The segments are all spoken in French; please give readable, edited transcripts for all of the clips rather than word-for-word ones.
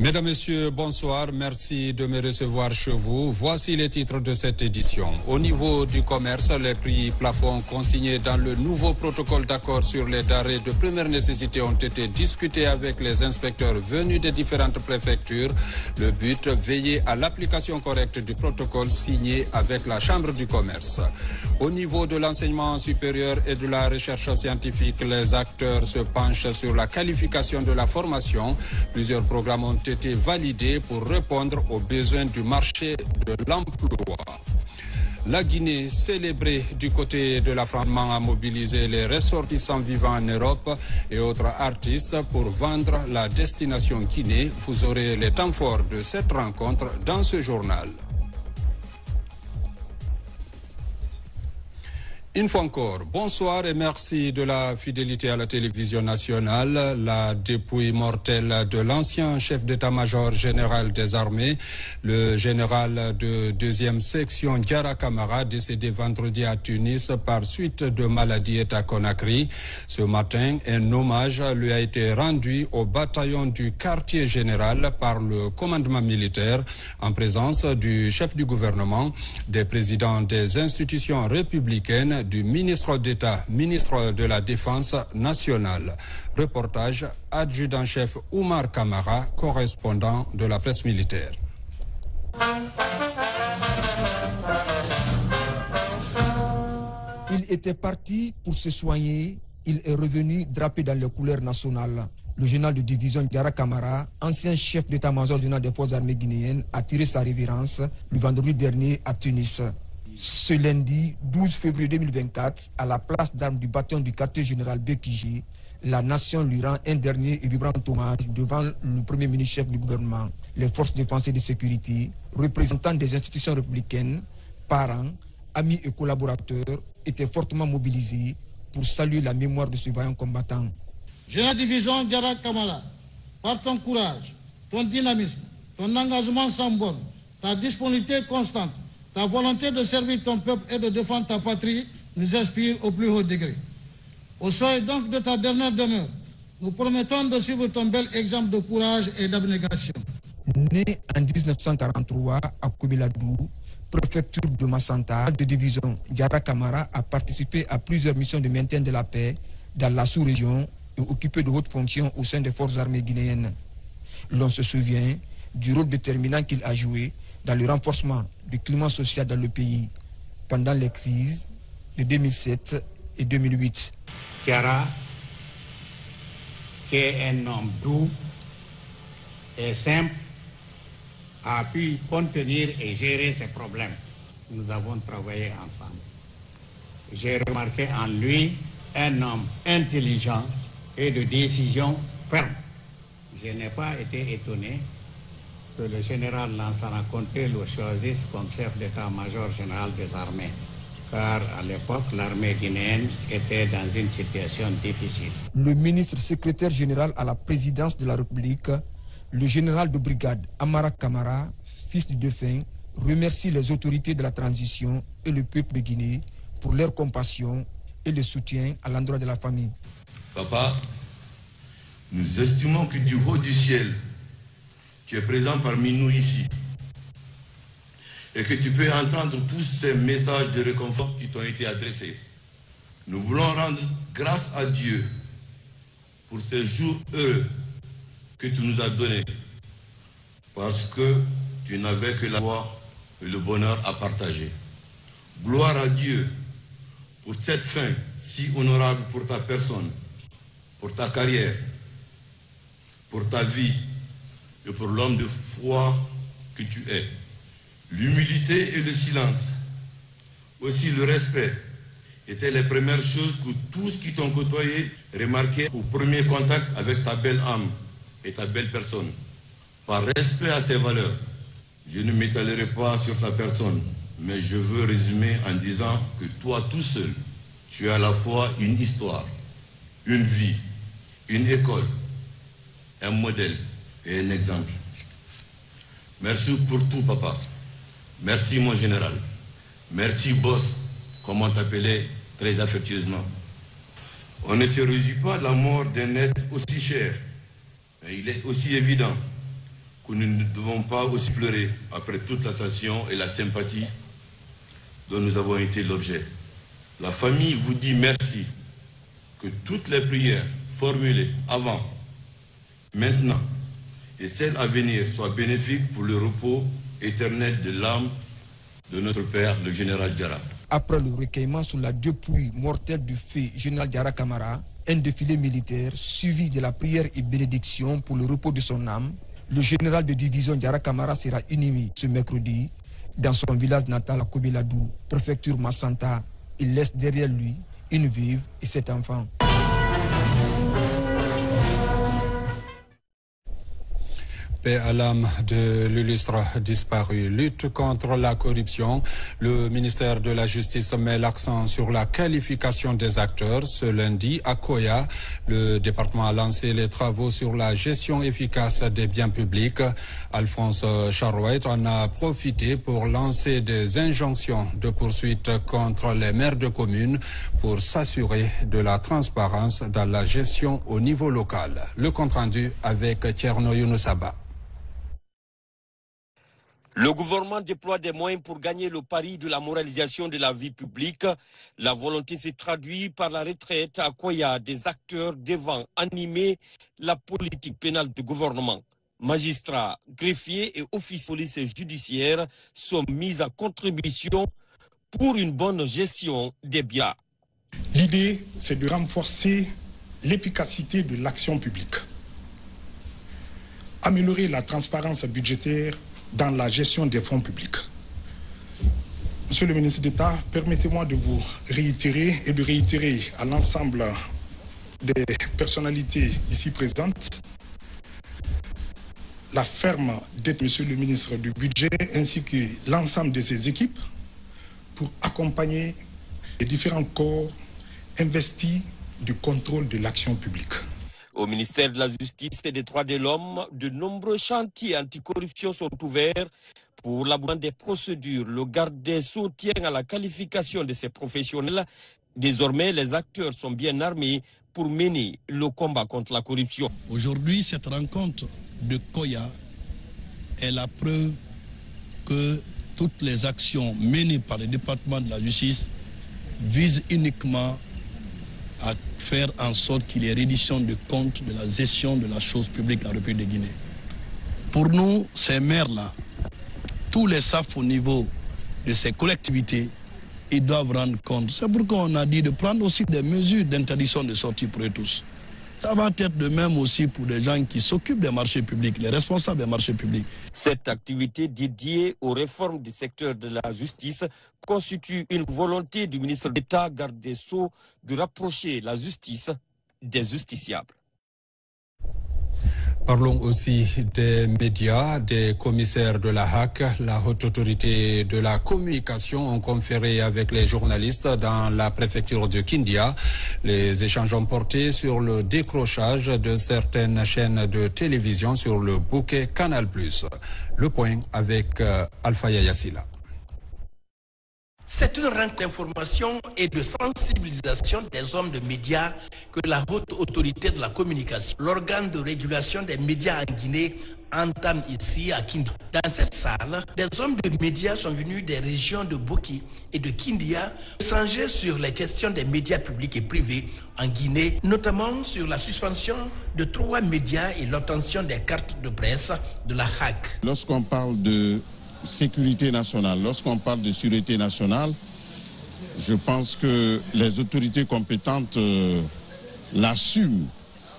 Mesdames, Messieurs, bonsoir. Merci de me recevoir chez vous. Voici les titres de cette édition. Au niveau du commerce, les prix plafonds consignés dans le nouveau protocole d'accord sur les denrées de première nécessité ont été discutés avec les inspecteurs venus des différentes préfectures. Le but, veiller à l'application correcte du protocole signé avec la Chambre du commerce. Au niveau de l'enseignement supérieur et de la recherche scientifique, les acteurs se penchent sur la qualification de la formation. Plusieurs programmes ont été validés pour répondre aux besoins du marché de l'emploi. La Guinée, célébrée du côté de l'affrontement, a mobilisé les ressortissants vivants en Europe et autres artistes pour vendre la destination Guinée. Vous aurez les temps forts de cette rencontre dans ce journal. Une fois encore, bonsoir et merci de la fidélité à la télévision nationale. La dépouille mortelle de l'ancien chef d'état-major général des armées, le général de 2e section Diarra Camara, décédé vendredi à Tunis par suite de maladie, est à Conakry. Ce matin, un hommage lui a été rendu au bataillon du quartier général par le commandement militaire en présence du chef du gouvernement, des présidents des institutions républicaines, du ministre d'État, ministre de la Défense nationale. Reportage adjudant-chef Oumar Camara, correspondant de la presse militaire. Il était parti pour se soigner, il est revenu drapé dans les couleurs nationales. Le général de division Diarra Camara, ancien chef d'état-major général des forces armées guinéennes, a tiré sa révérence le vendredi dernier à Tunis. Ce lundi 12 février 2024, à la place d'armes du bataillon du quartier général Bekiji, la nation lui rend un dernier et vibrant hommage devant le premier ministre-chef du gouvernement, les forces de défense et de sécurité, représentants des institutions républicaines, parents, amis et collaborateurs étaient fortement mobilisés pour saluer la mémoire de ce vaillant combattant. Général de division Diarra Camara, par ton courage, ton dynamisme, ton engagement sans borne, ta disponibilité constante, ta volonté de servir ton peuple et de défendre ta patrie nous inspire au plus haut degré. Au seuil donc de ta dernière demeure, nous promettons de suivre ton bel exemple de courage et d'abnégation. Né en 1943 à Koubiladou, préfecture de Massanta, de division Diarra Camara a participé à plusieurs missions de maintien de la paix dans la sous-région et occupé de hautes fonctions au sein des forces armées guinéennes. L'on se souvient du rôle déterminant qu'il a joué dans le renforcement du climat social dans le pays pendant les crises de 2007 et 2008. Diarra, qui est un homme doux et simple, a pu contenir et gérer ses problèmes. Nous avons travaillé ensemble. J'ai remarqué en lui un homme intelligent et de décision ferme. Je n'ai pas été étonné que le général Lansana Conté le choisisse comme chef d'état-major général des armées, car à l'époque, l'armée guinéenne était dans une situation difficile. Le ministre secrétaire général à la présidence de la République, le général de brigade Amara Camara, fils du défunt, remercie les autorités de la transition et le peuple de Guinée pour leur compassion et le soutien à l'endroit de la famille. Papa, nous estimons que du haut du ciel, tu es présent parmi nous ici et que tu peux entendre tous ces messages de réconfort qui t'ont été adressés. Nous voulons rendre grâce à Dieu pour ces jours heureux que tu nous as donnés, parce que tu n'avais que la joie et le bonheur à partager. Gloire à Dieu pour cette fin si honorable pour ta personne, pour ta carrière, pour ta vie et pour l'homme de foi que tu es. L'humilité et le silence, aussi le respect, étaient les premières choses que tous qui t'ont côtoyé remarquaient au premier contact avec ta belle âme et ta belle personne. Par respect à ces valeurs, je ne m'étalerai pas sur ta personne, mais je veux résumer en disant que toi tout seul, tu es à la fois une histoire, une vie, une école, un modèle et un exemple. Merci pour tout, papa. Merci, mon général. Merci, boss, comme on t'appelait très affectueusement. On ne se réjouit pas de la mort d'un être aussi cher, mais il est aussi évident que nous ne devons pas aussi pleurer après toute l'attention et la sympathie dont nous avons été l'objet. La famille vous dit merci, que toutes les prières formulées avant, maintenant et celles à venir soient bénéfiques pour le repos éternel de l'âme de notre père, le général Diarra. Après le recueillement sur la dépouille mortelle du feu général Diarra Camara, un défilé militaire suivi de la prière et bénédiction pour le repos de son âme, le général de division Diarra Camara sera inhumé ce mercredi dans son village natal à Kobiladou, préfecture Massanta. Il laisse derrière lui une veuve et 7 enfants. Paix à l'âme de l'illustre disparu. Lutte contre la corruption. Le ministère de la Justice met l'accent sur la qualification des acteurs. Ce lundi, à Koya, le département a lancé les travaux sur la gestion efficace des biens publics. Alphonse Charouet en a profité pour lancer des injonctions de poursuite contre les maires de communes pour s'assurer de la transparence dans la gestion au niveau local. Le compte-rendu avec Tierno Younoussaba. Le gouvernement déploie des moyens pour gagner le pari de la moralisation de la vie publique. La volonté s'est traduite par la retraite à Koya des acteurs devant animer la politique pénale du gouvernement. Magistrats, greffiers et officiers de police judiciaire sont mis à contribution pour une bonne gestion des biens. L'idée, c'est de renforcer l'efficacité de l'action publique, améliorer la transparence budgétaire dans la gestion des fonds publics. Monsieur le ministre d'État, permettez-moi de vous réitérer et de réitérer à l'ensemble des personnalités ici présentes la ferme d'aide, monsieur le ministre du Budget, ainsi que l'ensemble de ses équipes pour accompagner les différents corps investis du contrôle de l'action publique. Au ministère de la Justice et des Droits de l'Homme, de nombreux chantiers anticorruption sont ouverts pour l'abondance des procédures. Le garde des Sceaux tient à la qualification de ces professionnels. Désormais, les acteurs sont bien armés pour mener le combat contre la corruption. Aujourd'hui, cette rencontre de Koya est la preuve que toutes les actions menées par le département de la justice visent uniquement à faire en sorte qu'il y ait reddition de compte de la gestion de la chose publique en République de Guinée. Pour nous, ces maires-là, tous les SAF au niveau de ces collectivités, ils doivent rendre compte. C'est pourquoi on a dit de prendre aussi des mesures d'interdiction de sortie pour eux tous. Ça va être de même aussi pour des gens qui s'occupent des marchés publics, les responsables des marchés publics. Cette activité dédiée aux réformes du secteur de la justice constitue une volonté du ministre d'État, garde des Sceaux, de rapprocher la justice des justiciables. Parlons aussi des médias, des commissaires de la HAC. La haute autorité de la communication ont conféré avec les journalistes dans la préfecture de Kindia. Les échanges ont porté sur le décrochage de certaines chaînes de télévision sur le bouquet Canal+. Le point avec Alpha Yassila. C'est une rencontre d'information et de sensibilisation des hommes de médias que la haute autorité de la communication, l'organe de régulation des médias en Guinée, entame ici à Kindia. Dans cette salle, des hommes de médias sont venus des régions de Boki et de Kindia échanger sur les questions des médias publics et privés en Guinée, notamment sur la suspension de 3 médias et l'obtention des cartes de presse de la HAC. Lorsqu'on parle de sécurité nationale, lorsqu'on parle de sûreté nationale, je pense que les autorités compétentes l'assument,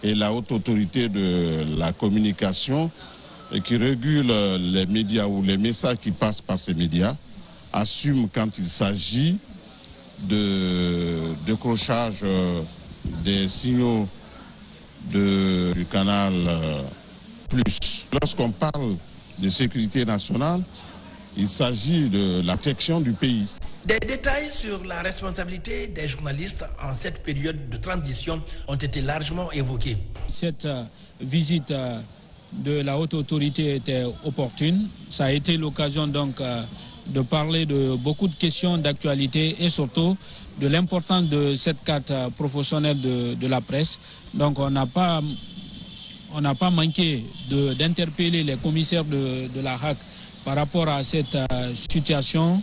et la haute autorité de la communication et qui régule les médias ou les messages qui passent par ces médias assume quand il s'agit de décrochage des signaux du canal plus. Lorsqu'on parle de sécurité nationale, il s'agit de la protection du pays. Des détails sur la responsabilité des journalistes en cette période de transition ont été largement évoqués. Cette visite de la haute autorité était opportune. Ça a été l'occasion donc de parler de beaucoup de questions d'actualité et surtout de l'importance de cette carte professionnelle de la presse. Donc on n'a pas on n'a pas manqué d'interpeller les commissaires de la HAC par rapport à cette situation,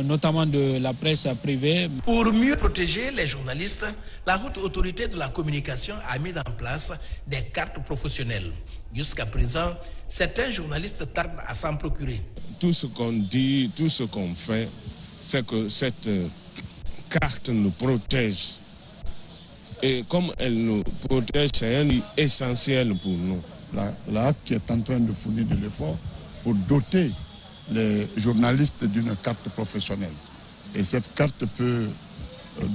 notamment de la presse privée. Pour mieux protéger les journalistes, la Haute Autorité de la Communication a mis en place des cartes professionnelles. Jusqu'à présent, certains journalistes tardent à s'en procurer. Tout ce qu'on dit, tout ce qu'on fait, c'est que cette carte nous protège. Et comme elle nous protège, c'est essentiel pour nous. La HAC qui est en train de fournir de l'effort pour doter les journalistes d'une carte professionnelle. Et cette carte peut,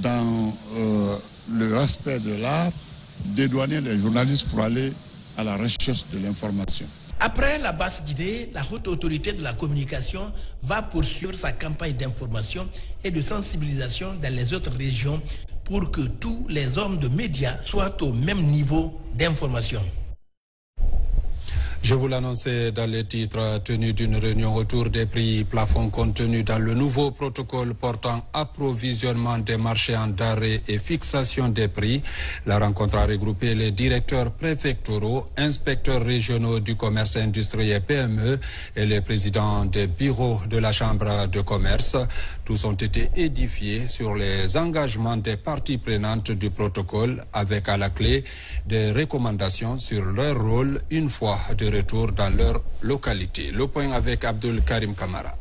dans le respect de l'art, dédouaner les journalistes pour aller à la recherche de l'information. Après la Basse-Guinée, la Haute Autorité de la Communication va poursuivre sa campagne d'information et de sensibilisation dans les autres régions pour que tous les hommes de médias soient au même niveau d'information. Je vous l'annonçais dans les titres, tenue d'une réunion autour des prix plafonds contenus dans le nouveau protocole portant approvisionnement des marchés en denrées et fixation des prix. La rencontre a regroupé les directeurs préfectoraux, inspecteurs régionaux du commerce industriel PME et les présidents des bureaux de la Chambre de commerce. Tous ont été édifiés sur les engagements des parties prenantes du protocole avec à la clé des recommandations sur leur rôle une fois de retour dans leur localité. Le point avec Abdul Karim Kamara.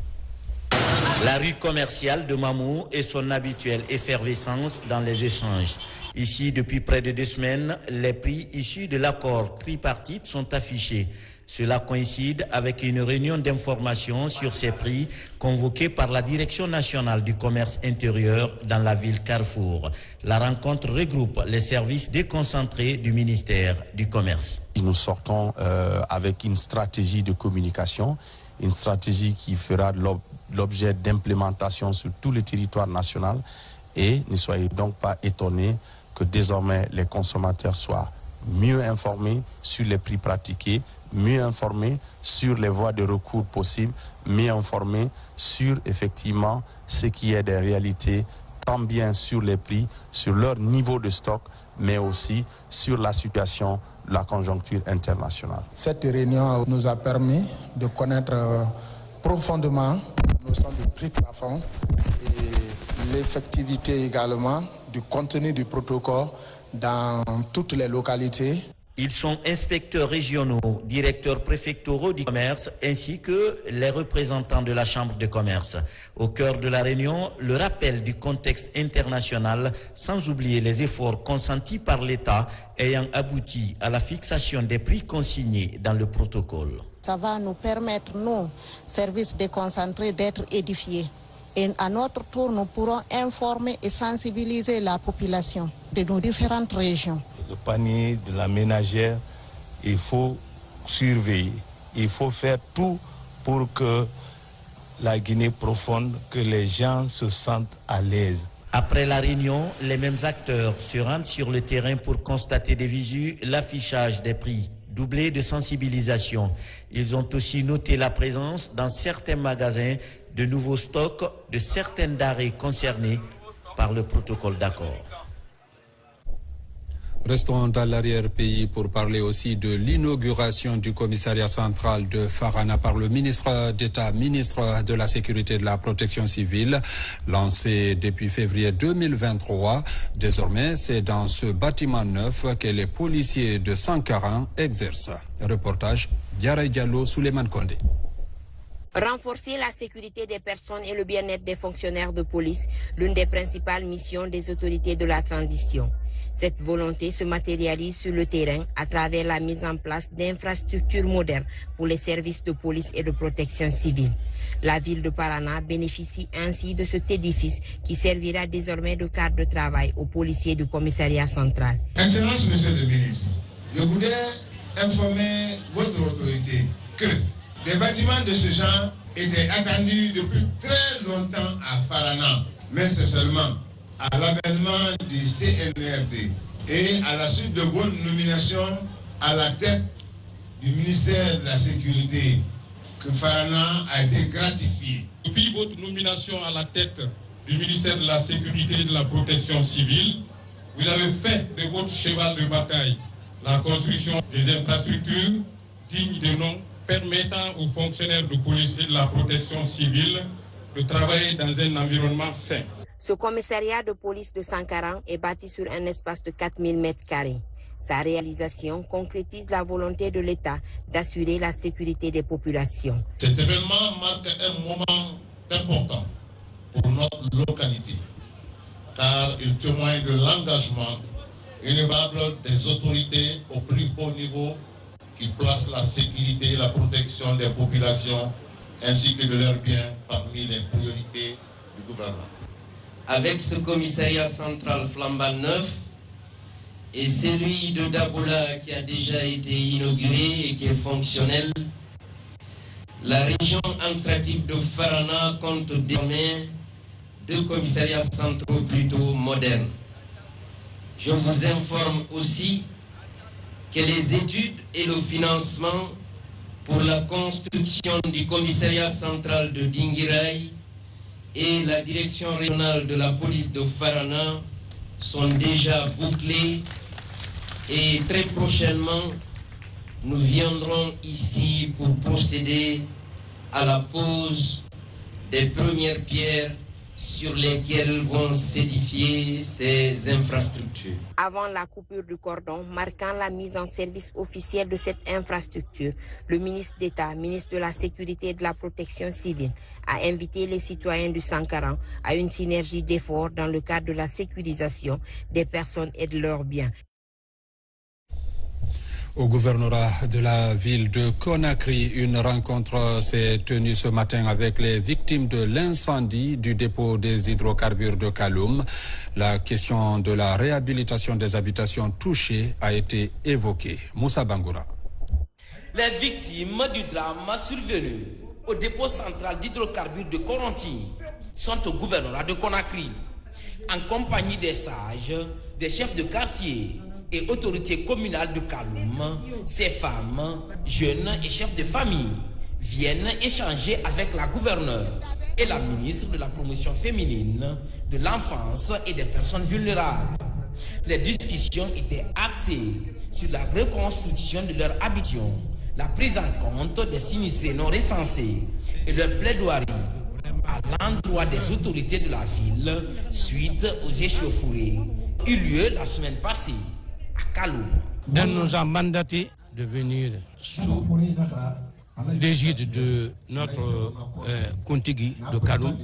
La rue commerciale de Mamou et son habituelle effervescence dans les échanges. Ici, depuis près de 2 semaines, les prix issus de l'accord tripartite sont affichés. Cela coïncide avec une réunion d'information sur ces prix convoquée par la Direction nationale du commerce intérieur dans la ville Carrefour. La rencontre regroupe les services déconcentrés du ministère du Commerce. Nous sortons avec une stratégie de communication, une stratégie qui fera l'objet d'implémentation sur tout le territoire national et ne soyez donc pas étonnés que désormais les consommateurs soient mieux informés sur les prix pratiqués, mieux informés sur les voies de recours possibles, mieux informés sur effectivement ce qui est des réalités, tant bien sur les prix, sur leur niveau de stock, mais aussi sur la situation, la conjoncture internationale. Cette réunion nous a permis de connaître profondément la notion du prix plafond et l'effectivité également du contenu du protocole dans toutes les localités. Ils sont inspecteurs régionaux, directeurs préfectoraux du commerce ainsi que les représentants de la Chambre de commerce. Au cœur de la réunion, le rappel du contexte international, sans oublier les efforts consentis par l'État ayant abouti à la fixation des prix consignés dans le protocole. Ça va nous permettre, nous, services déconcentrés, d'être édifiés. Et à notre tour, nous pourrons informer et sensibiliser la population de nos différentes régions. Le panier de la ménagère, il faut surveiller. Il faut faire tout pour que la Guinée profonde, que les gens se sentent à l'aise. Après la réunion, les mêmes acteurs se rendent sur le terrain pour constater des visu l'affichage des prix, doublé de sensibilisation. Ils ont aussi noté la présence dans certains magasins de nouveaux stocks de certaines denrées concernées par le protocole d'accord. Restons dans l'arrière-pays pour parler aussi de l'inauguration du commissariat central de Farana par le ministre d'État, ministre de la Sécurité et de la Protection civile, lancé depuis février 2023. Désormais, c'est dans ce bâtiment neuf que les policiers de Sankaran exercent. Reportage, Diarra Diallo, Souleymane Kondé. Renforcer la sécurité des personnes et le bien-être des fonctionnaires de police, l'une des principales missions des autorités de la transition. Cette volonté se matérialise sur le terrain à travers la mise en place d'infrastructures modernes pour les services de police et de protection civile. La ville de Parana bénéficie ainsi de cet édifice qui servira désormais de cadre de travail aux policiers du commissariat central. Excellence, Monsieur le ministre, je voudrais informer votre autorité que des bâtiments de ce genre étaient attendus depuis très longtemps à Farana, mais c'est seulement à l'avènement du CNRD et à la suite de votre nomination à la tête du ministère de la Sécurité que Farana a été gratifié. Depuis votre nomination à la tête du ministère de la Sécurité et de la Protection civile, vous avez fait de votre cheval de bataille la construction des infrastructures dignes de nom permettant aux fonctionnaires de police et de la protection civile de travailler dans un environnement sain. Ce commissariat de police de Sankaran est bâti sur un espace de 4000 m². Sa réalisation concrétise la volonté de l'État d'assurer la sécurité des populations. Cet événement marque un moment important pour notre localité, car il témoigne de l'engagement inébranlable des autorités au plus haut niveau qui placent la sécurité et la protection des populations ainsi que de leurs biens parmi les priorités du gouvernement. Avec ce commissariat central flambant neuf et celui de Daboula qui a déjà été inauguré et qui est fonctionnel, la région administrative de Farana compte désormais 2 commissariats centraux plutôt modernes. Je vous informe aussi que les études et le financement pour la construction du commissariat central de Dinguiraï et la direction régionale de la police de Farana sont déjà bouclés et très prochainement nous viendrons ici pour procéder à la pose des premières pierres sur lesquelles vont s'édifier ces infrastructures. Avant la coupure du cordon marquant la mise en service officielle de cette infrastructure, le ministre d'État, ministre de la Sécurité et de la Protection civile, a invité les citoyens du Sankaran à une synergie d'efforts dans le cadre de la sécurisation des personnes et de leurs biens. Au gouvernorat de la ville de Conakry, une rencontre s'est tenue ce matin avec les victimes de l'incendie du dépôt des hydrocarbures de Kaloum. La question de la réhabilitation des habitations touchées a été évoquée. Moussa Bangoura. Les victimes du drame survenu au dépôt central d'hydrocarbures de Koronti sont au gouvernorat de Conakry, en compagnie des sages, des chefs de quartier et autorités communales de Kaloum. Ces femmes, jeunes et chefs de famille viennent échanger avec la gouverneure et la ministre de la promotion féminine, de l'enfance et des personnes vulnérables. Les discussions étaient axées sur la reconstruction de leur habitation, la prise en compte des sinistrés non recensés et leur plaidoirie à l'endroit des autorités de la ville suite aux échauffourées eu lieu la semaine passée à Kaloum. On nous a mandaté de venir sous l'égide de notre Kontigui de Kaloum,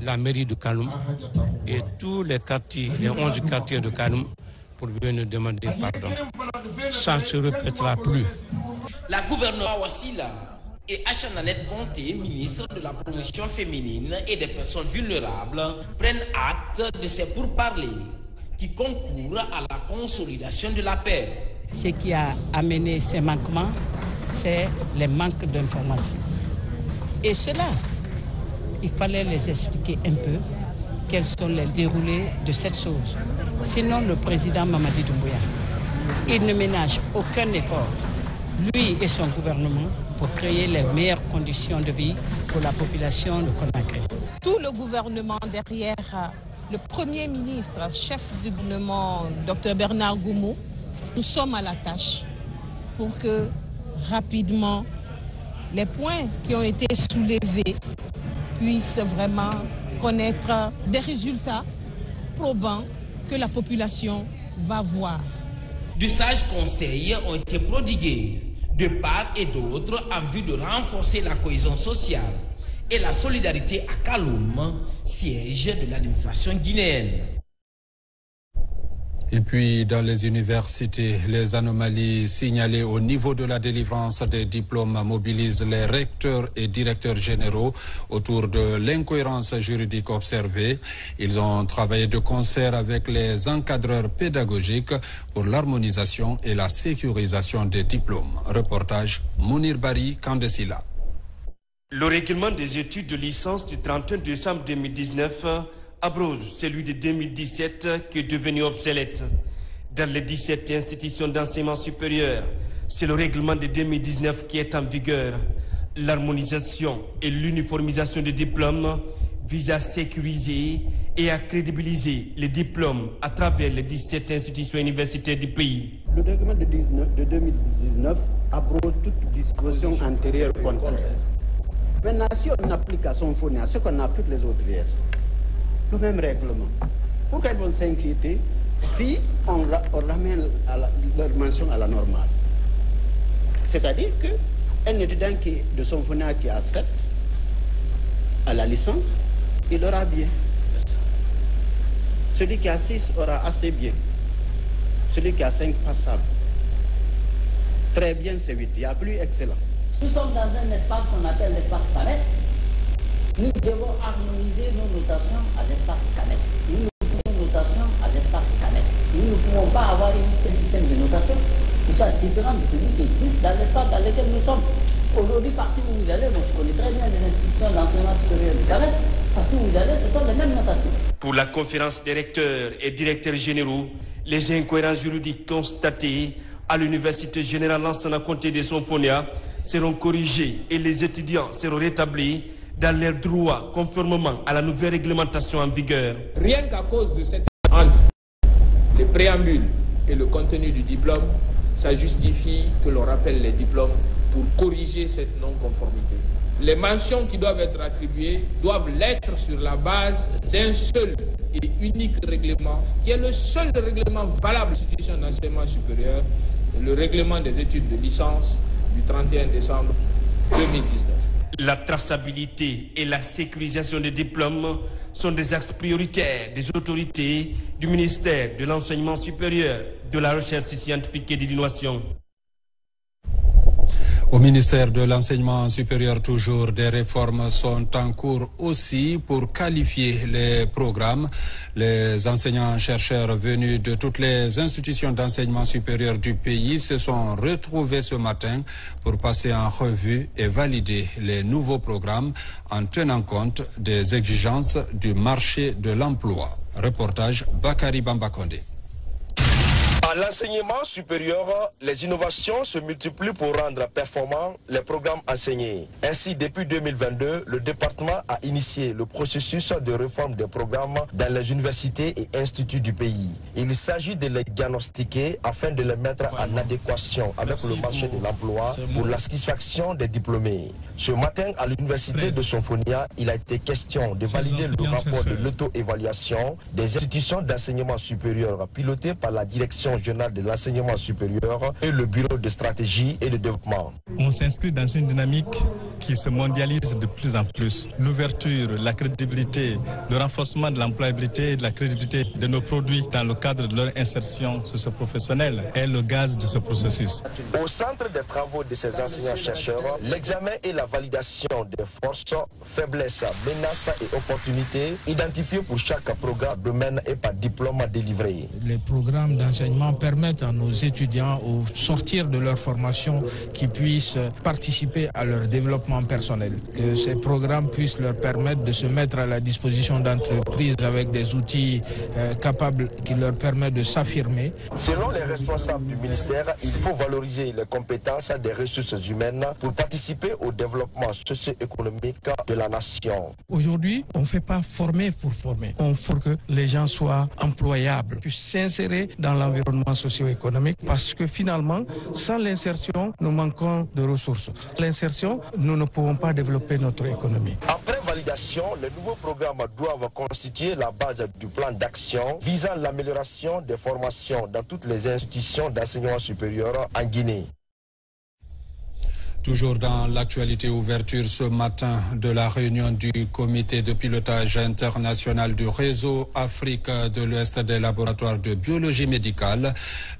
la mairie de Kaloum et tous les quartiers, les 11 quartiers de Kaloum pour venir demander pardon. Ça ne se répétera plus. La gouverneure Wassila et Achananet Conté, ministre de la promotion féminine et des personnes vulnérables, prennent acte de ces pourparlers qui concourent à la consolidation de la paix. Ce qui a amené ces manquements, c'est les manques d'informations. Et cela, il fallait les expliquer un peu quels sont les déroulés de cette chose. Sinon, le président Mamadi Doumbouya, il ne ménage aucun effort, lui et son gouvernement, pour créer les meilleures conditions de vie pour la population de Conakry. Tout le gouvernement derrière le Premier ministre, chef du gouvernement, Dr Bernard Goumou, nous sommes à la tâche pour que rapidement les points qui ont été soulevés puissent vraiment connaître des résultats probants que la population va voir. De sages conseils ont été prodigués de part et d'autre en vue de renforcer la cohésion sociale et la solidarité à Kaloum, siège de l'administration guinéenne. Et puis, dans les universités, les anomalies signalées au niveau de la délivrance des diplômes mobilisent les recteurs et directeurs généraux autour de l'incohérence juridique observée. Ils ont travaillé de concert avec les encadreurs pédagogiques pour l'harmonisation et la sécurisation des diplômes. Reportage Mounir Bari, Kandesila. Le règlement des études de licence du 31 décembre 2019 abrose celui de 2017 qui est devenu obsolète. Dans les 17 institutions d'enseignement supérieur, c'est le règlement de 2019 qui est en vigueur. L'harmonisation et l'uniformisation des diplômes visent à sécuriser et à crédibiliser les diplômes à travers les 17 institutions universitaires du pays. Le règlement de 2019 abroge toute disposition antérieure contraire. Maintenant, si on applique à Symphonia ce qu'on a à toutes les autres IS, le même règlement, pourquoi ils vont s'inquiéter si on ramène leur mention à la normale? C'est-à-dire qu'un étudiant de Symphonia qui a 7 à la licence, il aura bien. Celui qui a 6 aura assez bien. Celui qui a 5 passable. Très bien, c'est 8. Il y a plus excellent. Nous sommes dans un espace qu'on appelle l'espace CAMES. Nous devons harmoniser nos notations à l'espace CAMES. Nous ne pouvons notation à l'espace CAMES. Nous ne pouvons pas avoir un système de notation qui soit différent de celui qui existe dans l'espace dans lequel nous sommes. Aujourd'hui, partout où vous allez, moi je connais très bien les institutions d'enseignement supérieur du CAMES, partout où vous allez, ce sont les mêmes notations. Pour la conférence des recteurs et directeurs généraux, les incohérences juridiques constatées à l'Université Générale Lansana Conté de Symphonia seront corrigées et les étudiants seront rétablis dans leurs droits conformément à la nouvelle réglementation en vigueur. Rien qu'à cause de cette entre le préambule et le contenu du diplôme, ça justifie que l'on rappelle les diplômes pour corriger cette non-conformité. Les mentions qui doivent être attribuées doivent l'être sur la base d'un seul et unique règlement, qui est le seul règlement valable de l'institution d'enseignement supérieur, le règlement des études de licence du 31 décembre 2019. La traçabilité et la sécurisation des diplômes sont des axes prioritaires des autorités du ministère de l'Enseignement supérieur, de la Recherche scientifique et de l'innovation. Au ministère de l'Enseignement supérieur, toujours, des réformes sont en cours aussi pour qualifier les programmes. Les enseignants-chercheurs venus de toutes les institutions d'enseignement supérieur du pays se sont retrouvés ce matin pour passer en revue et valider les nouveaux programmes en tenant compte des exigences du marché de l'emploi. Reportage Bakary Bambakonde. À l'enseignement supérieur, les innovations se multiplient pour rendre performants les programmes enseignés. Ainsi, depuis 2022, le département a initié le processus de réforme des programmes dans les universités et instituts du pays. Il s'agit de les diagnostiquer afin de les mettre en adéquation avec le marché de l'emploi pour la satisfaction des diplômés. Ce matin, à l'université de Symphonia, il a été question de valider le rapport de l'auto-évaluation des institutions d'enseignement supérieur pilotées par la direction générale de l'enseignement supérieur et le bureau de stratégie et de développement. On s'inscrit dans une dynamique qui se mondialise de plus en plus. L'ouverture, la crédibilité, le renforcement de l'employabilité et de la crédibilité de nos produits dans le cadre de leur insertion socio-professionnelle est le gaz de ce processus. Au centre des travaux de ces enseignants-chercheurs, l'examen et la validation des forces, faiblesses, menaces et opportunités identifiées pour chaque programme, domaine et par diplôme délivré. Les programmes d'enseignement permettent à nos étudiants, au sortir de leur formation, qu'ils puissent participer à leur développement personnel. Que ces programmes puissent leur permettre de se mettre à la disposition d'entreprises avec des outils capables qui leur permettent de s'affirmer. Selon les responsables du ministère, il faut valoriser les compétences des ressources humaines pour participer au développement socio-économique de la nation. Aujourd'hui, on ne fait pas former pour former. On faut que les gens soient employables, puissent s'insérer dans l'environnement socio-économique, parce que finalement, sans l'insertion, nous manquons de ressources. L'insertion, nous ne pouvons pas développer notre économie. Après validation, les nouveaux programmes doivent constituer la base du plan d'action visant l'amélioration des formations dans toutes les institutions d'enseignement supérieur en Guinée. Toujours dans l'actualité, ouverture ce matin de la réunion du comité de pilotage international du réseau Afrique de l'Ouest des laboratoires de biologie médicale.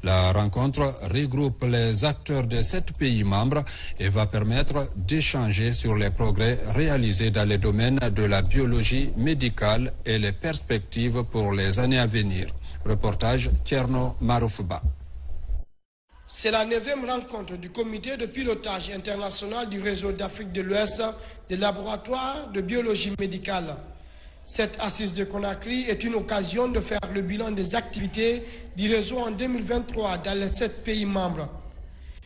La rencontre regroupe les acteurs de 7 pays membres et va permettre d'échanger sur les progrès réalisés dans les domaines de la biologie médicale et les perspectives pour les années à venir. Reportage Tierno Maroufba. C'est la 9e rencontre du comité de pilotage international du réseau d'Afrique de l'Ouest des laboratoires de biologie médicale. Cette assise de Conakry est une occasion de faire le bilan des activités du réseau en 2023 dans les 7 pays membres.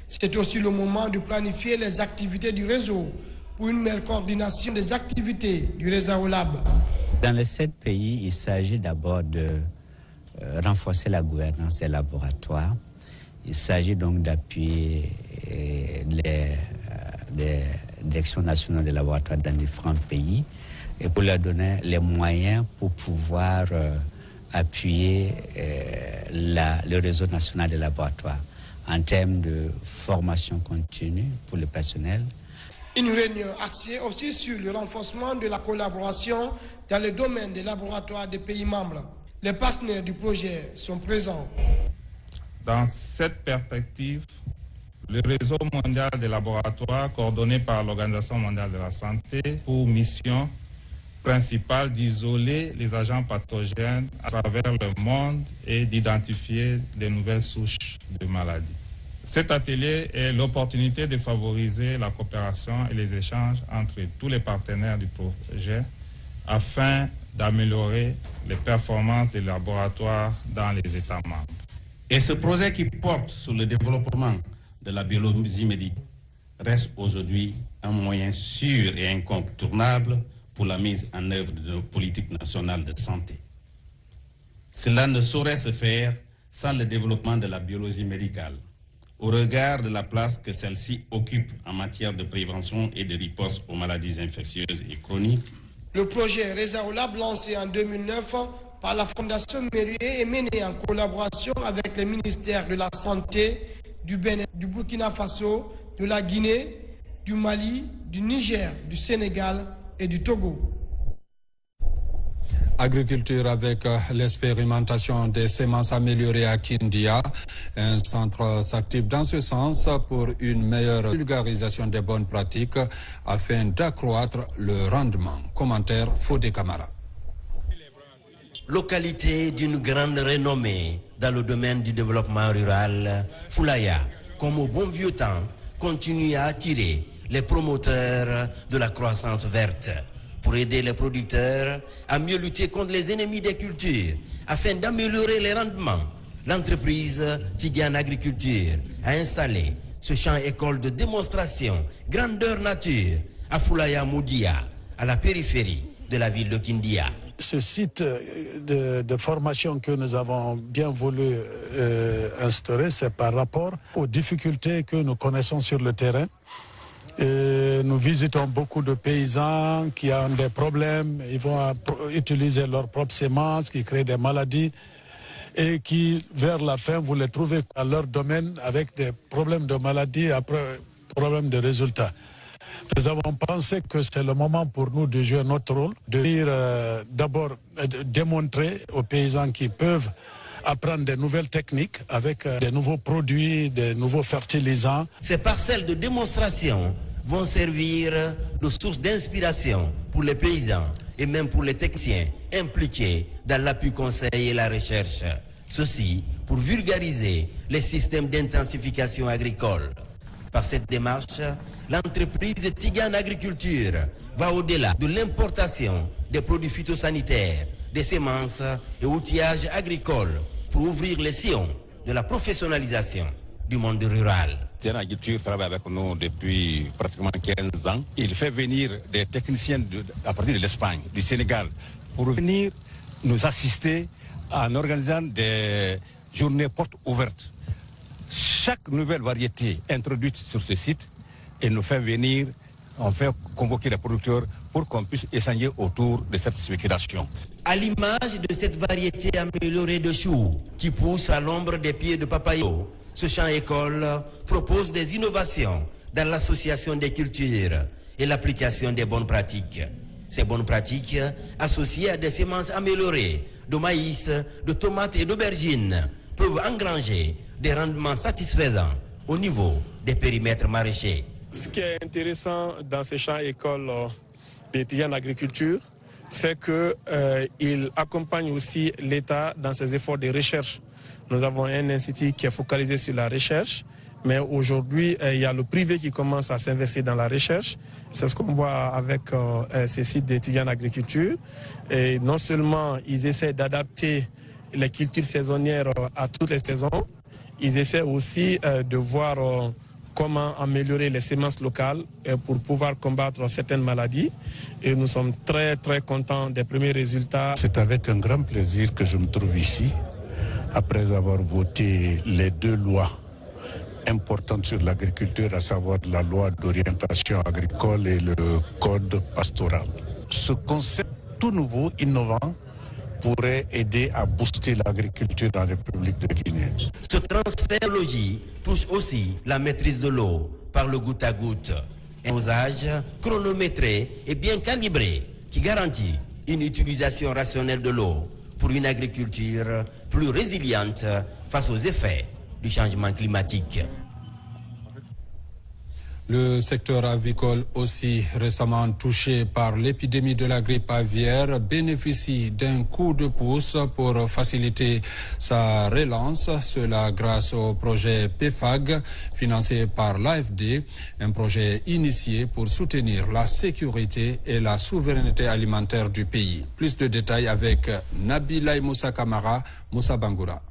C'est aussi le moment de planifier les activités du réseau pour une meilleure coordination des activités du réseau Lab. Dans les 7 pays, il s'agit d'abord de renforcer la gouvernance des laboratoires Il s'agit donc d'appuyer les directions nationales des laboratoires dans différents pays et pour leur donner les moyens pour pouvoir appuyer le réseau national des laboratoires en termes de formation continue pour le personnel. Une réunion axée aussi sur le renforcement de la collaboration dans le domaine des laboratoires des pays membres. Les partenaires du projet sont présents. Dans cette perspective, le réseau mondial des laboratoires, coordonné par l'Organisation mondiale de la santé, pour mission principale d'isoler les agents pathogènes à travers le monde et d'identifier de nouvelles souches de maladies. Cet atelier est l'opportunité de favoriser la coopération et les échanges entre tous les partenaires du projet afin d'améliorer les performances des laboratoires dans les États membres. Et ce projet qui porte sur le développement de la biologie médicale reste aujourd'hui un moyen sûr et incontournable pour la mise en œuvre de nos politiques nationales de santé. Cela ne saurait se faire sans le développement de la biologie médicale, au regard de la place que celle-ci occupe en matière de prévention et de riposte aux maladies infectieuses et chroniques. Le projet Resaolab, lancé en 2009 par la Fondation Mérieux, est mené en collaboration avec les ministères de la Santé, du Bénin, du Burkina Faso, de la Guinée, du Mali, du Niger, du Sénégal et du Togo. Agriculture avec l'expérimentation des semences améliorées à Kindia. Un centre s'active dans ce sens pour une meilleure vulgarisation des bonnes pratiques afin d'accroître le rendement. Commentaire Fodé Camara. Localité d'une grande renommée dans le domaine du développement rural, Foulaya, comme au bon vieux temps, continue à attirer les promoteurs de la croissance verte pour aider les producteurs à mieux lutter contre les ennemis des cultures afin d'améliorer les rendements. L'entreprise Tidiane Agriculture a installé ce champ école de démonstration grandeur nature à Foulaya Moudia, à la périphérie de la ville de Kindia. Ce site de formation que nous avons bien voulu instaurer, c'est par rapport aux difficultés que nous connaissons sur le terrain. Nous visitons beaucoup de paysans qui ont des problèmes, ils vont utiliser leurs propres semences qui créent des maladies et qui, vers la fin, vous les trouvez dans leur domaine avec des problèmes de maladies, après problèmes de résultats. Nous avons pensé que c'est le moment pour nous de jouer notre rôle, de dire d'abord, démontrer aux paysans qui peuvent apprendre des nouvelles techniques avec des nouveaux produits, des nouveaux fertilisants. Ces parcelles de démonstration vont servir de source d'inspiration pour les paysans et même pour les techniciens impliqués dans l'appui conseil et la recherche. Ceci pour vulgariser les systèmes d'intensification agricole. Par cette démarche, l'entreprise Tidiane Agriculture va au-delà de l'importation des produits phytosanitaires, des semences et outillages agricoles pour ouvrir les sillons de la professionnalisation du monde rural. Tidiane Agriculture travaille avec nous depuis pratiquement 15 ans. Il fait venir des techniciens à partir de l'Espagne, du Sénégal, pour venir nous assister en organisant des journées portes ouvertes. Chaque nouvelle variété introduite sur ce site et nous fait venir, on fait convoquer les producteurs pour qu'on puisse échanger autour de cette spéculation. À l'image de cette variété améliorée de choux qui pousse à l'ombre des pieds de papayo, ce champ école propose des innovations dans l'association des cultures et l'application des bonnes pratiques. Ces bonnes pratiques, associées à des semences améliorées de maïs, de tomates et d'aubergines, peuvent engranger des rendements satisfaisants au niveau des périmètres maraîchers. Ce qui est intéressant dans ces champs écoles de Tidiane Agriculture, c'est qu'il accompagne aussi l'État dans ses efforts de recherche. Nous avons un institut qui est focalisé sur la recherche, mais aujourd'hui, il y a le privé qui commence à s'investir dans la recherche. C'est ce qu'on voit avec ces sites de Tidiane Agriculture. Et non seulement ils essaient d'adapter les cultures saisonnières à toutes les saisons, ils essaient aussi de voir comment améliorer les semences locales pour pouvoir combattre certaines maladies. Et nous sommes très très contents des premiers résultats. C'est avec un grand plaisir que je me trouve ici, après avoir voté les 2 lois importantes sur l'agriculture, à savoir la loi d'orientation agricole et le code pastoral. Ce concept tout nouveau, innovant, pourrait aider à booster l'agriculture dans la République de Guinée. Ce transfert logis touche aussi la maîtrise de l'eau par le goutte à goutte. Un dosage chronométré et bien calibré qui garantit une utilisation rationnelle de l'eau pour une agriculture plus résiliente face aux effets du changement climatique. Le secteur avicole, aussi récemment touché par l'épidémie de la grippe aviaire, bénéficie d'un coup de pouce pour faciliter sa relance. Cela grâce au projet PEFAG, financé par l'AFD, un projet initié pour soutenir la sécurité et la souveraineté alimentaire du pays. Plus de détails avec Nabila Moussa Kamara, Moussa Bangoura.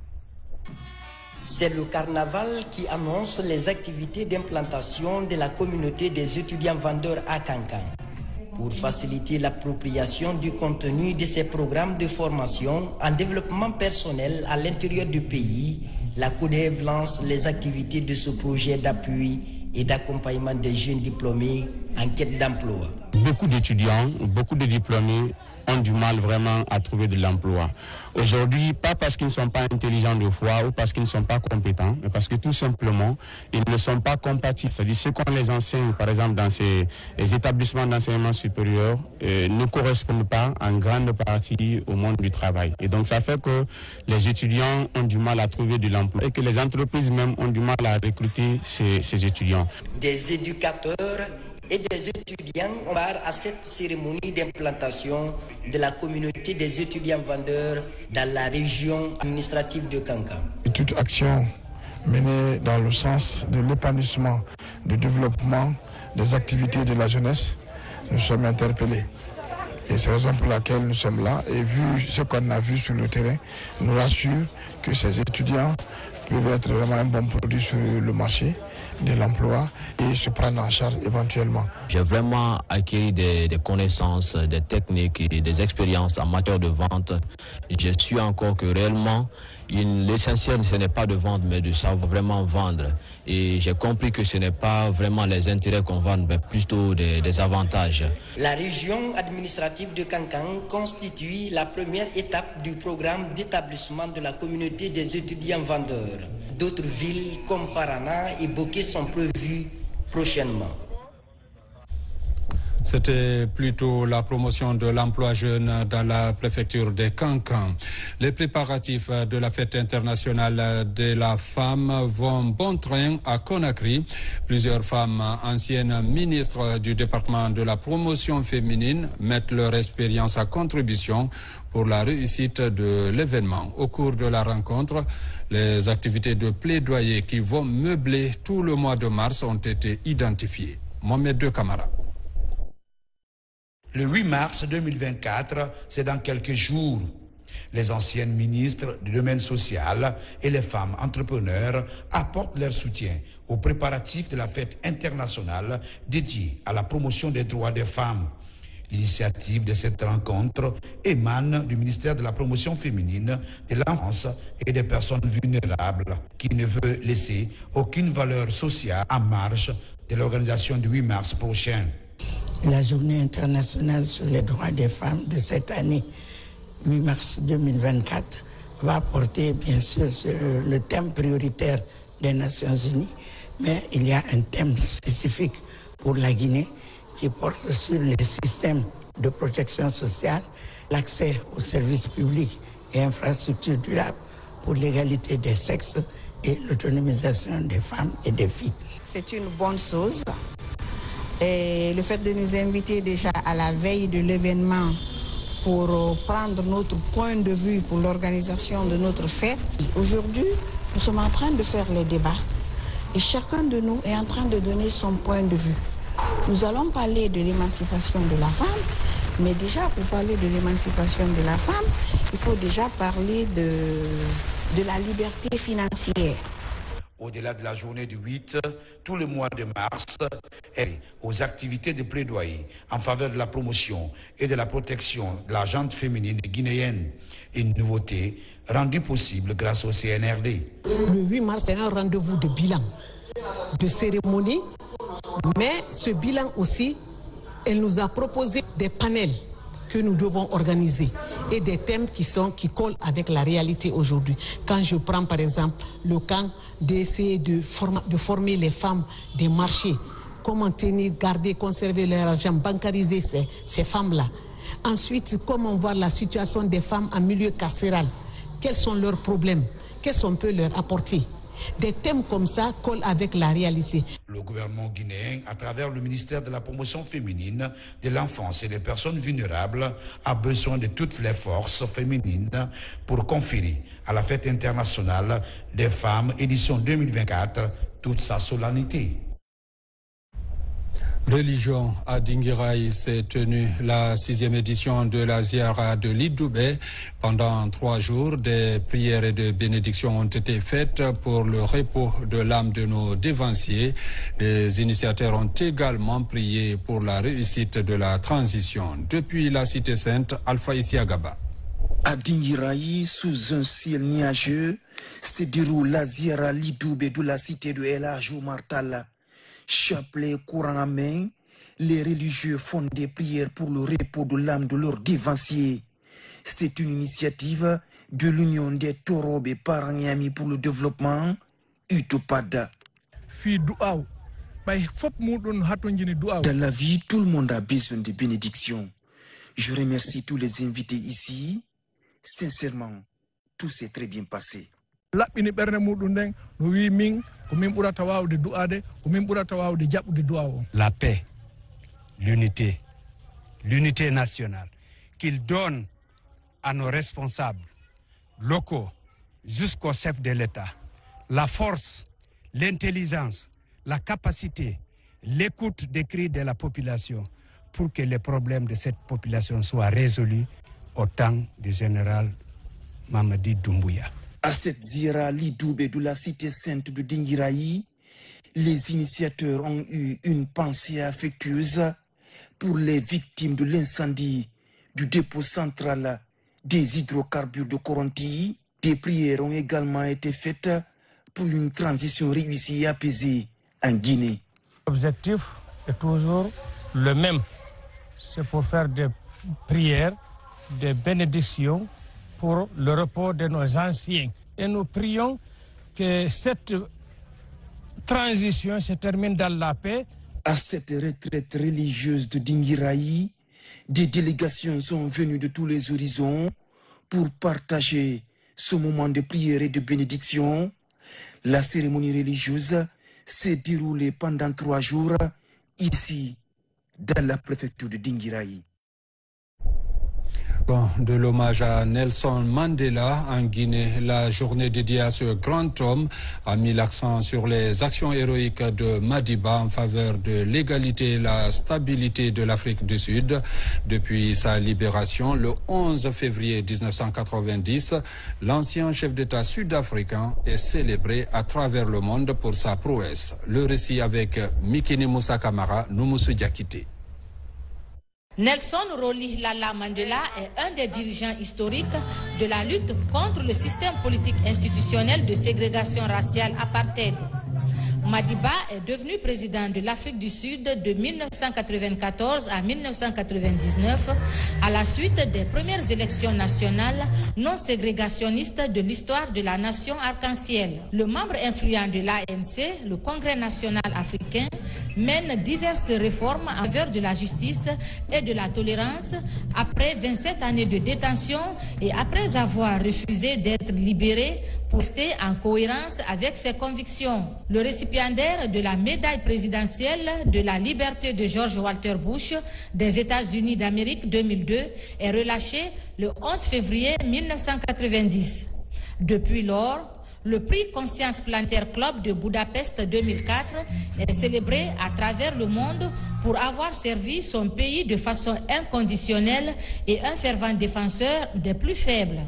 C'est le carnaval qui annonce les activités d'implantation de la communauté des étudiants vendeurs à Kankan. Pour faciliter l'appropriation du contenu de ces programmes de formation en développement personnel à l'intérieur du pays, la CODEV lance les activités de ce projet d'appui et d'accompagnement des jeunes diplômés en quête d'emploi. Beaucoup d'étudiants, beaucoup de diplômés ont du mal vraiment à trouver de l'emploi. Aujourd'hui, pas parce qu'ils ne sont pas intelligents de foi ou parce qu'ils ne sont pas compétents, mais parce que tout simplement, ils ne sont pas compatibles. C'est-à-dire ce qu'on les enseigne, par exemple, dans ces établissements d'enseignement supérieur, ne correspondent pas en grande partie au monde du travail. Et donc, ça fait que les étudiants ont du mal à trouver de l'emploi et que les entreprises même ont du mal à recruter ces étudiants. Des éducateurs et des étudiants ont part à cette cérémonie d'implantation de la communauté des étudiants vendeurs dans la région administrative de Kankan. Toute action menée dans le sens de l'épanouissement, du développement des activités de la jeunesse, nous sommes interpellés. Et c'est la raison pour laquelle nous sommes là. Et vu ce qu'on a vu sur le terrain, nous rassure que ces étudiants peuvent être vraiment un bon produit sur le marché de l'emploi et se prendre en charge éventuellement. J'ai vraiment acquis des connaissances, des techniques et des expériences en matière de vente. Je suis encore que réellement, l'essentiel ce n'est pas de vendre mais de savoir vraiment vendre. Et j'ai compris que ce n'est pas vraiment les intérêts qu'on vend mais plutôt des avantages. La région administrative de Kankan constitue la première étape du programme d'établissement de la communauté des étudiants vendeurs. D'autres villes comme Farana et Boké sont prévues prochainement. C'était plutôt la promotion de l'emploi jeune dans la préfecture de Kankan. Les préparatifs de la fête internationale de la femme vont bon train à Conakry. Plusieurs femmes anciennes ministres du département de la promotion féminine mettent leur expérience à contribution pour la réussite de l'événement. Au cours de la rencontre, les activités de plaidoyer qui vont meubler tout le mois de mars ont été identifiées. Mohamed De Camara. Le 8 mars 2024, c'est dans quelques jours. Les anciennes ministres du domaine social et les femmes entrepreneurs apportent leur soutien aux préparatifs de la fête internationale dédiée à la promotion des droits des femmes. L'initiative de cette rencontre émane du ministère de la Promotion féminine, de l'enfance et des personnes vulnérables, qui ne veut laisser aucune valeur sociale en marge de l'organisation du 8 mars prochain. La journée internationale sur les droits des femmes de cette année, 8 mars 2024, va porter bien sûr sur le thème prioritaire des Nations Unies, mais il y a un thème spécifique pour la Guinée qui porte sur les systèmes de protection sociale, l'accès aux services publics et infrastructures durables pour l'égalité des sexes et l'autonomisation des femmes et des filles. C'est une bonne chose. Et le fait de nous inviter déjà à la veille de l'événement pour prendre notre point de vue pour l'organisation de notre fête. Aujourd'hui, nous sommes en train de faire les débats et chacun de nous est en train de donner son point de vue. Nous allons parler de l'émancipation de la femme, mais déjà pour parler de l'émancipation de la femme, il faut déjà parler de la liberté financière. Au-delà de la journée du 8, tout le mois de mars est aux activités de plaidoyer en faveur de la promotion et de la protection de la gente féminine guinéenne. Une nouveauté rendue possible grâce au CNRD. Le 8 mars, c'est un rendez-vous de bilan. de cérémonie, mais ce bilan aussi, elle nous a proposé des panels que nous devons organiser et des thèmes qui collent avec la réalité aujourd'hui. Quand je prends par exemple le camp d'essayer de former les femmes des marchés, comment tenir, garder, conserver leur argent, bancariser ces femmes-là. Ensuite, comment voir la situation des femmes en milieu carcéral, quels sont leurs problèmes, qu'est-ce qu'on peut leur apporter. Des thèmes comme ça collent avec la réalité. Le gouvernement guinéen, à travers le ministère de la promotion féminine, de l'enfance et des personnes vulnérables, a besoin de toutes les forces féminines pour conférer à la fête internationale des femmes, édition 2024, toute sa solennité. Religion à Dinguiraye s'est tenue la 6e édition de la Ziara de l'Idoubé. Pendant 3 jours, des prières et de bénédictions ont été faites pour le repos de l'âme de nos dévanciers. Les initiateurs ont également prié pour la réussite de la transition. Depuis la Cité Sainte, Alpha Isiagaba. À Dinguiraye, sous un ciel nuageux, se déroule la Ziara l'Idoubé de la cité de El Hadj Oumar Talla. Chapelet courant à main, les religieux font des prières pour le repos de l'âme de leurs dévanciers. C'est une initiative de l'Union des Torob et parents et amis pour le développement, UTOPAD. Dans la vie, tout le monde a besoin de bénédictions. Je remercie tous les invités ici. Sincèrement, tout s'est très bien passé. La paix, l'unité nationale qu'il donne à nos responsables locaux jusqu'au chef de l'État, la force, l'intelligence, la capacité, l'écoute des cris de la population pour que les problèmes de cette population soient résolus au temps du général Mamadi Doumbouya. À cette Ziara l'Idoubé de la Cité Sainte de Dinguiraye, les initiateurs ont eu une pensée affectueuse pour les victimes de l'incendie du dépôt central des hydrocarbures de Koronti. Des prières ont également été faites pour une transition réussie et apaisée en Guinée. L'objectif est toujours le même, c'est pour faire des prières, des bénédictions pour le repos de nos anciens. Et nous prions que cette transition se termine dans la paix. À cette retraite religieuse de Dinguiraye, des délégations sont venues de tous les horizons pour partager ce moment de prière et de bénédiction. La cérémonie religieuse s'est déroulée pendant 3 jours ici, dans la préfecture de Dinguiraye. Bon, de l'hommage à Nelson Mandela en Guinée, la journée dédiée à ce grand homme a mis l'accent sur les actions héroïques de Madiba en faveur de l'égalité et la stabilité de l'Afrique du Sud. Depuis sa libération le 11 février 1990, l'ancien chef d'État sud-africain est célébré à travers le monde pour sa prouesse. Le récit avec Mikini Moussa Kamara, Noumoussou Diakité. Nelson Rolihlahla Mandela est un des dirigeants historiques de la lutte contre le système politique institutionnel de ségrégation raciale apartheid. Madiba est devenu président de l'Afrique du Sud de 1994 à 1999 à la suite des premières élections nationales non ségrégationnistes de l'histoire de la nation arc-en-ciel. Le membre influent de l'ANC, le Congrès national africain, mène diverses réformes en faveur de la justice et de la tolérance après 27 années de détention et après avoir refusé d'être libéré pour rester en cohérence avec ses convictions. Le récipiendaire de la médaille présidentielle de la liberté de George Walter Bush des États-Unis d'Amérique 2002 est relâché le 11 février 1990. Depuis lors, le prix Conscience Planétaire Club de Budapest 2004 est célébré à travers le monde pour avoir servi son pays de façon inconditionnelle et un fervent défenseur des plus faibles.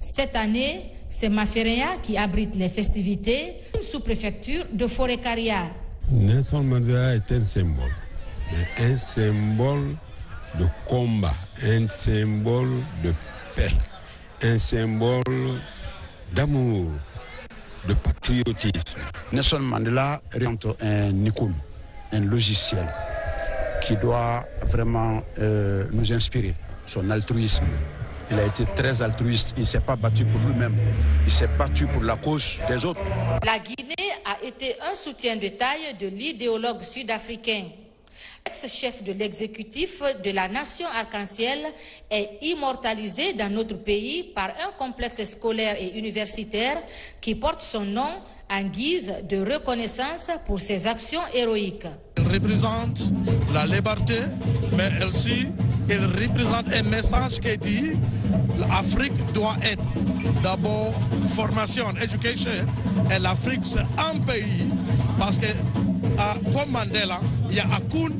Cette année, c'est Mafereya qui abrite les festivités sous-préfecture de Forêt-Carrière. Nelson Mandela est un symbole de combat, un symbole de paix, un symbole d'amour de patriotisme. Nelson Mandela rentre un icône, un logiciel qui doit vraiment nous inspirer. Son altruisme. Il a été très altruiste. Il ne s'est pas battu pour lui-même. Il s'est battu pour la cause des autres. La Guinée a été un soutien de taille de l'idéologue sud-africain. Ex-chef de l'exécutif de la nation arc-en-ciel est immortalisé dans notre pays par un complexe scolaire et universitaire qui porte son nom en guise de reconnaissance pour ses actions héroïques. Elle représente la liberté, mais aussi elle représente un message qui dit l'Afrique doit être d'abord formation, education, et l'Afrique c'est un pays parce que comme Mandela, il y a aucun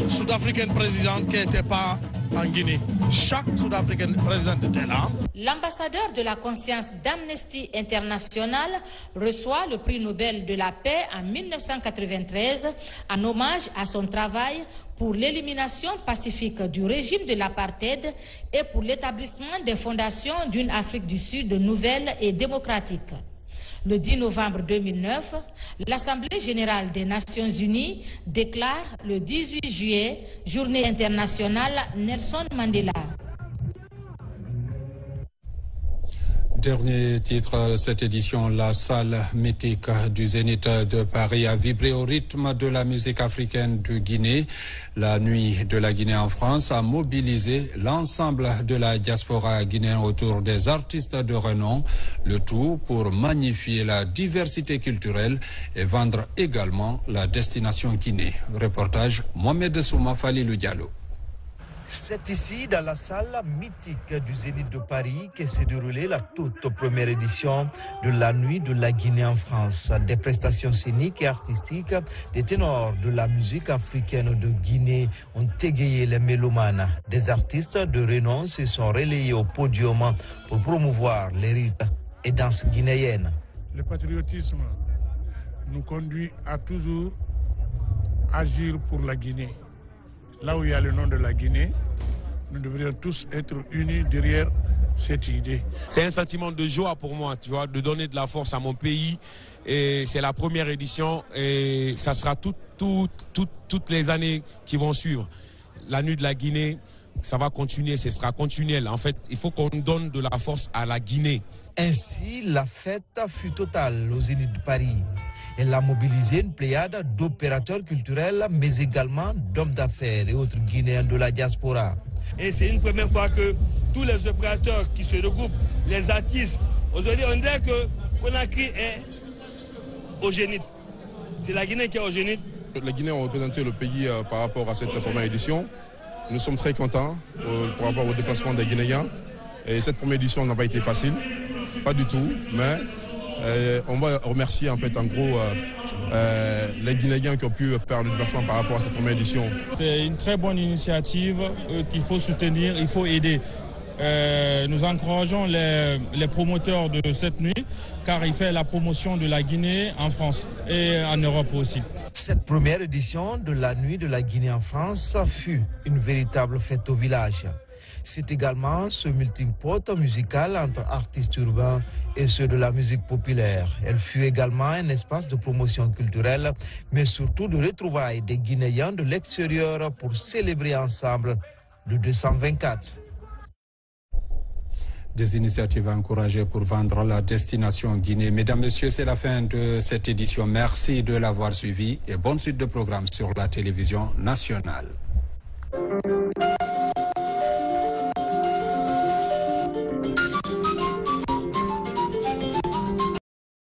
Sud-Africain président qui n'était pas en Guinée. Chaque Sud-Africain président était là. L'ambassadeur de la conscience d'Amnesty International reçoit le prix Nobel de la paix en 1993 en hommage à son travail pour l'élimination pacifique du régime de l'apartheid et pour l'établissement des fondations d'une Afrique du Sud nouvelle et démocratique. Le 10 novembre 2009, l'Assemblée générale des Nations unies déclare le 18 juillet Journée internationale Nelson Mandela. Dernier titre de cette édition, la salle mythique du Zénith de Paris a vibré au rythme de la musique africaine de Guinée. La nuit de la Guinée en France a mobilisé l'ensemble de la diaspora guinéenne autour des artistes de renom, le tout pour magnifier la diversité culturelle et vendre également la destination Guinée. Reportage Mohamed Souma Falilou Diallo. C'est ici, dans la salle mythique du Zénith de Paris, que s'est déroulée la toute première édition de la Nuit de la Guinée en France. Des prestations scéniques et artistiques, des ténors de la musique africaine de Guinée ont égayé les mélomanes. Des artistes de renom se sont relayés au podium pour promouvoir les rites et danses guinéennes. Le patriotisme nous conduit à toujours agir pour la Guinée. Là où il y a le nom de la Guinée, nous devrions tous être unis derrière cette idée. C'est un sentiment de joie pour moi, tu vois, de donner de la force à mon pays. Et c'est la première édition et ça sera toutes les années qui vont suivre. La Nuit de la Guinée, ça va continuer, ce sera continuel. En fait, il faut qu'on donne de la force à la Guinée. Ainsi, la fête fut totale au Zénith de Paris. Elle a mobilisé une pléiade d'opérateurs culturels, mais également d'hommes d'affaires et autres Guinéens de la diaspora. Et c'est une première fois que tous les opérateurs qui se regroupent, les artistes, aujourd'hui on dirait que Conakry est au Zénith. C'est la Guinée qui est au Zénith. Les Guinéens ont représenté le pays par rapport à cette première édition. Nous sommes très contents par rapport au déplacement des Guinéens. Et cette première édition n'a pas été facile, pas du tout, mais on va remercier en fait en gros les Guinéens qui ont pu faire le déplacement par rapport à cette première édition. C'est une très bonne initiative qu'il faut soutenir, il faut aider. Nous encourageons les promoteurs de cette nuit car il fait la promotion de la Guinée en France et en Europe aussi. Cette première édition de la Nuit de la Guinée en France fut une véritable fête au village. C'est également ce melting pot musical entre artistes urbains et ceux de la musique populaire. Elle fut également un espace de promotion culturelle, mais surtout de retrouvailles des Guinéens de l'extérieur pour célébrer ensemble le 224. Des initiatives encouragées pour vendre la destination Guinée. Mesdames, Messieurs, c'est la fin de cette édition. Merci de l'avoir suivi et bonne suite de programmes sur la télévision nationale.